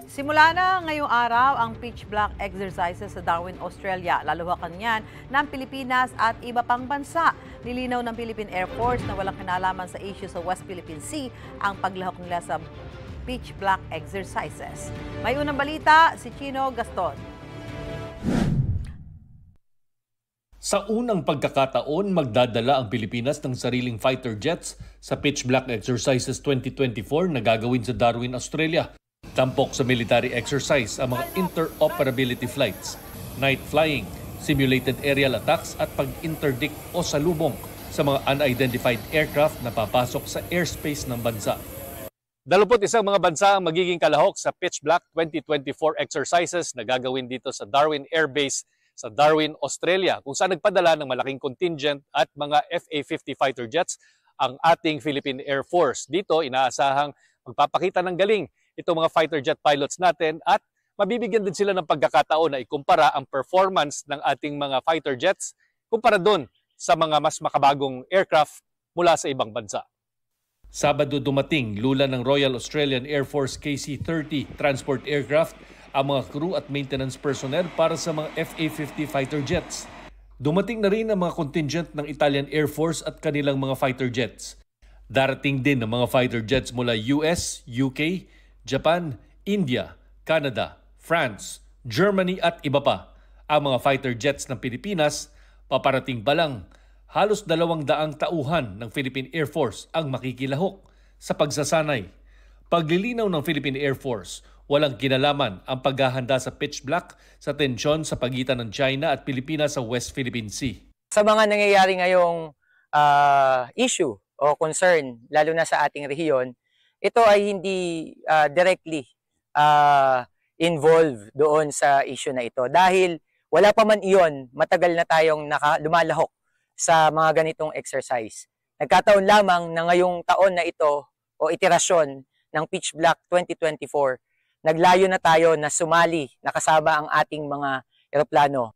Simula na ngayong araw ang pitch black exercises sa Darwin, Australia. Lalawakan niyan ng Pilipinas at iba pang bansa. Nilinaw ng Philippine Air Force na walang kinalaman sa issue sa West Philippine Sea ang paglahok nila sa pitch black exercises. May unang balita si Chino Gaston. Sa unang pagkakataon, magdadala ang Pilipinas ng sariling fighter jets sa Pitch Black Exercises 2024 na gagawin sa Darwin, Australia. Tampok sa military exercise ang mga interoperability flights, night flying, simulated aerial attacks at pag-interdict o salubong sa mga unidentified aircraft na papasok sa airspace ng bansa. 21 mga bansa ang magiging kalahok sa Pitch Black 2024 exercises na gagawin dito sa Darwin Air Base sa Darwin, Australia, kung saan nagpadala ng malaking contingent at mga FA-50 fighter jets ang ating Philippine Air Force. Dito, inaasahang magpapakita ng galing itong mga fighter jet pilots natin at mabibigyan din sila ng pagkakataon na ikumpara ang performance ng ating mga fighter jets kumpara doon sa mga mas makabagong aircraft mula sa ibang bansa. Sabado dumating lula ng Royal Australian Air Force KC-30 transport aircraft ang mga crew at maintenance personnel para sa mga FA-50 fighter jets. Dumating na rin ang mga contingent ng Italian Air Force at kanilang mga fighter jets. Darating din ang mga fighter jets mula US, UK, Japan, India, Canada, France, Germany at iba pa. Ang mga fighter jets ng Pilipinas, paparating pa lang. Halos 200 tauhan ng Philippine Air Force ang makikilahok sa pagsasanay. Paglilinaw ng Philippine Air Force, walang kinalaman ang paghahanda sa pitch black sa tensyon sa pagitan ng China at Pilipinas sa West Philippine Sea. Sa mga nangyayari ngayong issue o concern, lalo na sa ating rehiyon, ito ay hindi directly involved doon sa issue na ito. Dahil wala pa man iyon, matagal na tayong lumalahok sa mga ganitong exercise. Nagkataon lamang na ngayong taon na ito o iterasyon ng Pitch Black 2024, naglayo na tayo na sumali, nakasama ang ating mga eroplano.